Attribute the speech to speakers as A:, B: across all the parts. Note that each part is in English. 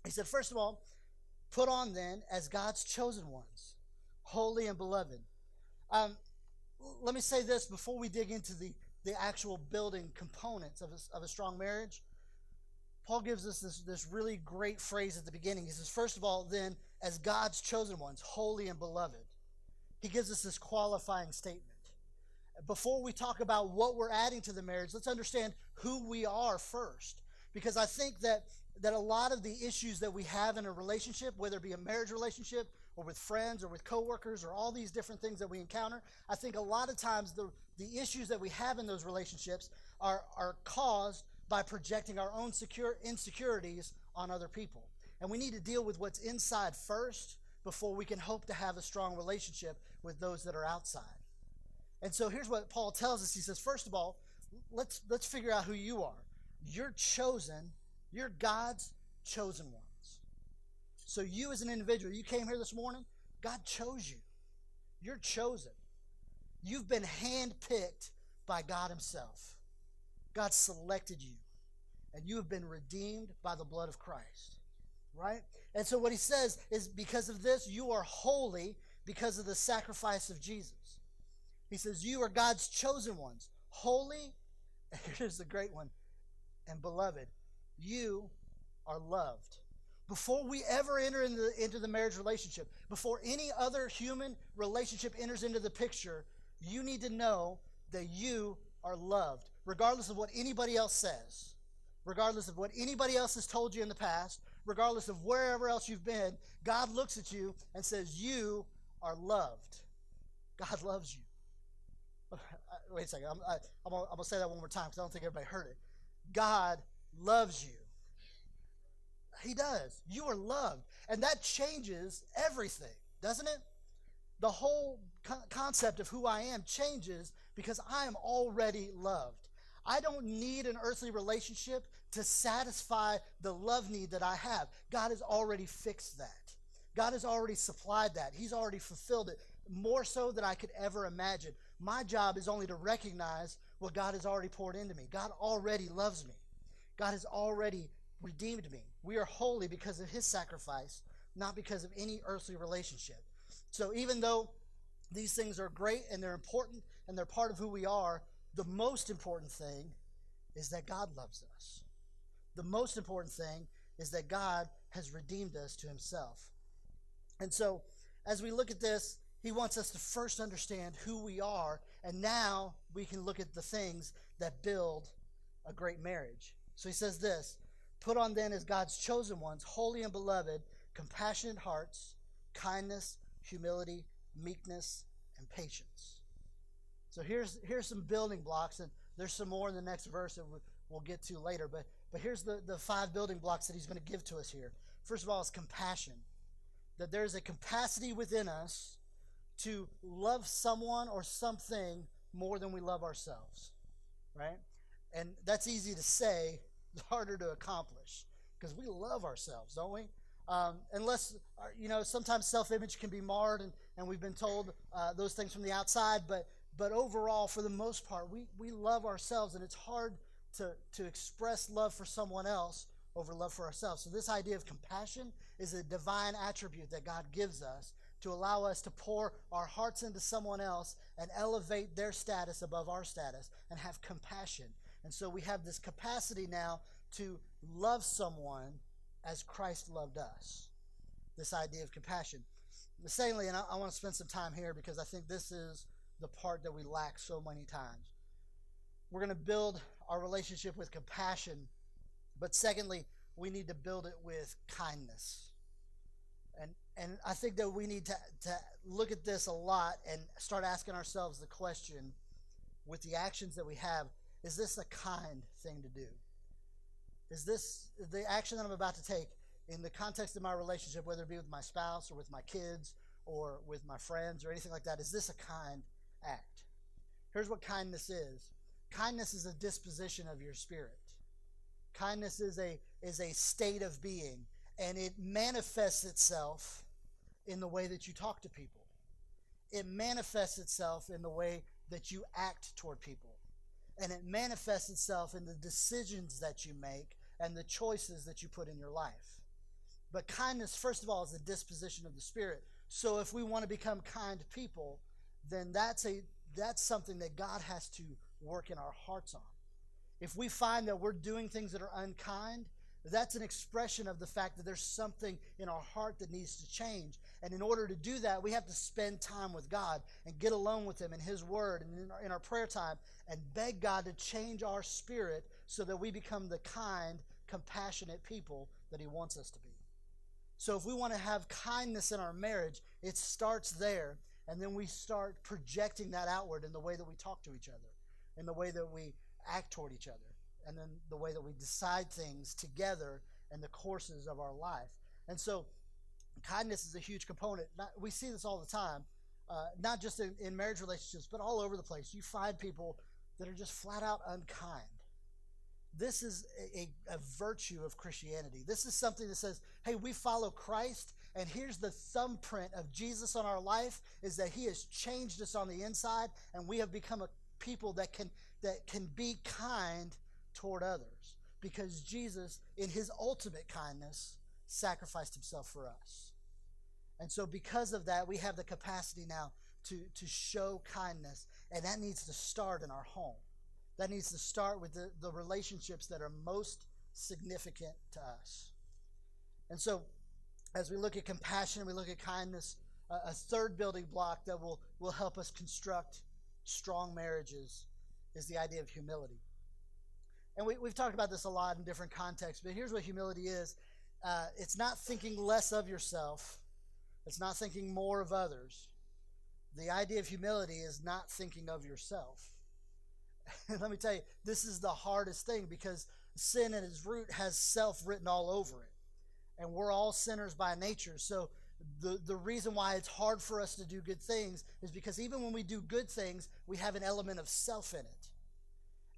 A: He said, first of all, put on then as God's chosen ones, holy and beloved. Um, Let me say this before we dig into the actual building components of a strong marriage. Paul gives us this really great phrase at the beginning. He says, first of all, then, as God's chosen ones, holy and beloved. He gives us this qualifying statement. Before we talk about what we're adding to the marriage, let's understand who we are first. Because I think that a lot of the issues that we have in a relationship, whether it be a marriage relationship or with friends or with coworkers or all these different things that we encounter, I think a lot of times the issues that we have in those relationships are caused by projecting our own insecurities on other people. And we need to deal with what's inside first before we can hope to have a strong relationship with those that are outside. And so here's what Paul tells us. He says, first of all, let's figure out who you are. You're chosen. You're God's chosen ones. So you as an individual, you came here this morning, God chose you. You're chosen. You've been handpicked by God himself. God selected you. And you have been redeemed by the blood of Christ. Right? And so what he says is because of this, you are holy because of the sacrifice of Jesus. He says, you are God's chosen ones, holy, and here's the great one, and beloved, you are loved. Before we ever enter into the marriage relationship, before any other human relationship enters into the picture, you need to know that you are loved, regardless of what anybody else says, regardless of what anybody else has told you in the past, regardless of wherever else you've been. God looks at you and says, you are loved. God loves you. Wait a second. I'm going to say that one more time because I don't think everybody heard it. God loves you. He does. You are loved. And that changes everything, doesn't it? The whole concept of who I am changes because I am already loved. I don't need an earthly relationship to satisfy the love need that I have. God has already fixed that. God has already supplied that. He's already fulfilled it, more so than I could ever imagine. My job is only to recognize what God has already poured into me. God already loves me. God has already redeemed me. We are holy because of his sacrifice, not because of any earthly relationship. So even though these things are great and they're important and they're part of who we are, the most important thing is that God loves us. The most important thing is that God has redeemed us to himself. And so as we look at this, he wants us to first understand who we are, and now we can look at the things that build a great marriage. So he says this, put on then as God's chosen ones, holy and beloved, compassionate hearts, kindness, humility, meekness, and patience. So here's some building blocks, and there's some more in the next verse that we'll get to later, but here's the 5 building blocks that he's going to give to us here. First of all is compassion, that there's a capacity within us to love someone or something more than we love ourselves, right? And that's easy to say, it's harder to accomplish because we love ourselves, don't we? Unless, sometimes self-image can be marred, and we've been told those things from the outside, but overall, for the most part, we love ourselves, and it's hard to express love for someone else over love for ourselves. So this idea of compassion is a divine attribute that God gives us to allow us to pour our hearts into someone else and elevate their status above our status and have compassion. And so we have this capacity now to love someone as Christ loved us. This idea of compassion. Secondly, and I want to spend some time here because I think this is the part that we lack so many times. We're going to build our relationship with compassion, but secondly, we need to build it with kindness. And I think that we need to look at this a lot and start asking ourselves the question, with the actions that we have, is this a kind thing to do? Is this the action that I'm about to take in the context of my relationship, whether it be with my spouse or with my kids or with my friends or anything like that, is this a kind act? Here's what kindness is. Kindness is a disposition of your spirit. Kindness is a state of being, and it manifests itself in the way that you talk to people. It manifests itself in the way that you act toward people. And it manifests itself in the decisions that you make and the choices that you put in your life. But kindness, first of all, is a disposition of the Spirit. So if we want to become kind people, then that's something that God has to work in our hearts on. If we find that we're doing things that are unkind, that's an expression of the fact that there's something in our heart that needs to change. And in order to do that, we have to spend time with God and get alone with Him in His Word and in our prayer time and beg God to change our spirit so that we become the kind, compassionate people that He wants us to be. So if we want to have kindness in our marriage, it starts there, and then we start projecting that outward in the way that we talk to each other, in the way that we act toward each other, and then the way that we decide things together in the courses of our life. And so kindness is a huge component. We see this all the time, not just in marriage relationships, but all over the place. You find people that are just flat out unkind. This is a virtue of Christianity. This is something that says, hey, we follow Christ, and here's the thumbprint of Jesus on our life, is that He has changed us on the inside, and we have become a people that can be kind toward others, because Jesus, in His ultimate kindness, sacrificed Himself for us. And so because of that, we have the capacity now to show kindness, and that needs to start in our home. That needs to start with the relationships that are most significant to us. And so as we look at compassion, we look at kindness, a third building block that will help us construct strong marriages is the idea of humility. And we've talked about this a lot in different contexts, but here's what humility is. It's not thinking less of yourself. It's not thinking more of others. The idea of humility is not thinking of yourself. Let me tell you, this is the hardest thing, because sin at its root has self written all over it. And we're all sinners by nature. So the reason why it's hard for us to do good things is because even when we do good things, we have an element of self in it.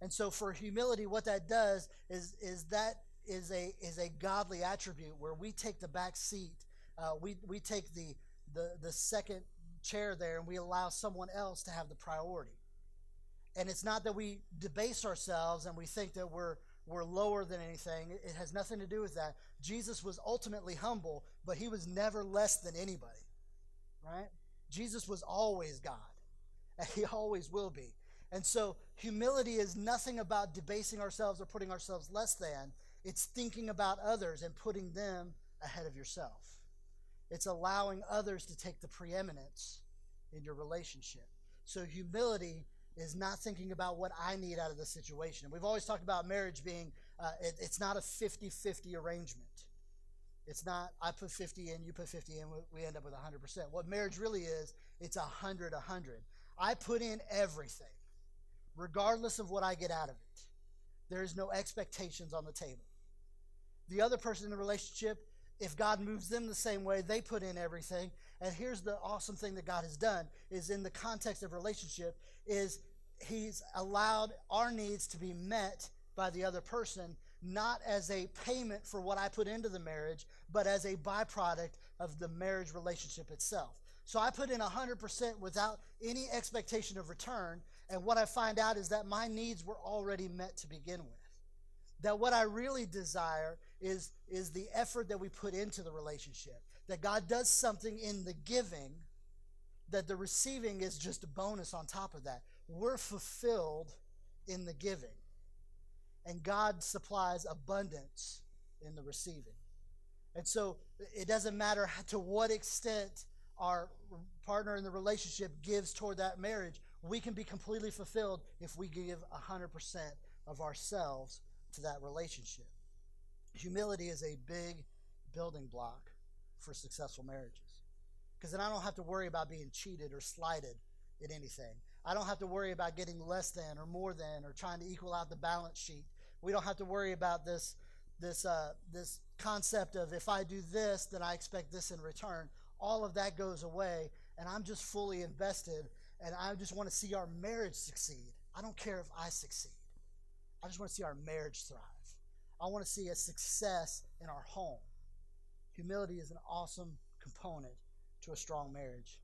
A: And so for humility, what that does is a godly attribute where we take the back seat. We take the second chair there, and we allow someone else to have the priority. And it's not that we debase ourselves and we think that we're lower than anything. It has nothing to do with that. Jesus was ultimately humble, but He was never less than anybody, right? Jesus was always God, and He always will be. And so humility is nothing about debasing ourselves or putting ourselves less than. It's thinking about others and putting them ahead of yourself. It's allowing others to take the preeminence in your relationship. So humility is not thinking about what I need out of the situation. We've always talked about marriage being, it's not a 50-50 arrangement. It's not, I put 50 in, you put 50 in, we end up with 100%. What marriage really is, it's 100-100. I put in everything, regardless of what I get out of it. There is no expectations on the table. The other person in the relationship, if God moves them the same way, they put in everything. And here's the awesome thing that God has done, is in the context of relationship, is He's allowed our needs to be met by the other person, not as a payment for what I put into the marriage, but as a byproduct of the marriage relationship itself. So I put in 100% without any expectation of return, and what I find out is that my needs were already met to begin with. That what I really desire is the effort that we put into the relationship. That God does something in the giving, that the receiving is just a bonus on top of that. We're fulfilled in the giving. And God supplies abundance in the receiving. And so it doesn't matter to what extent our partner in the relationship gives toward that marriage. We can be completely fulfilled if we give 100% of ourselves to that relationship. Humility is a big building block for successful marriages. Because then I don't have to worry about being cheated or slighted in anything. I don't have to worry about getting less than or more than or trying to equal out the balance sheet. We don't have to worry about this concept of if I do this, then I expect this in return. All of that goes away, and I'm just fully invested, and I just want to see our marriage succeed. I don't care if I succeed. I just want to see our marriage thrive. I want to see a success in our home. Humility is an awesome component to a strong marriage.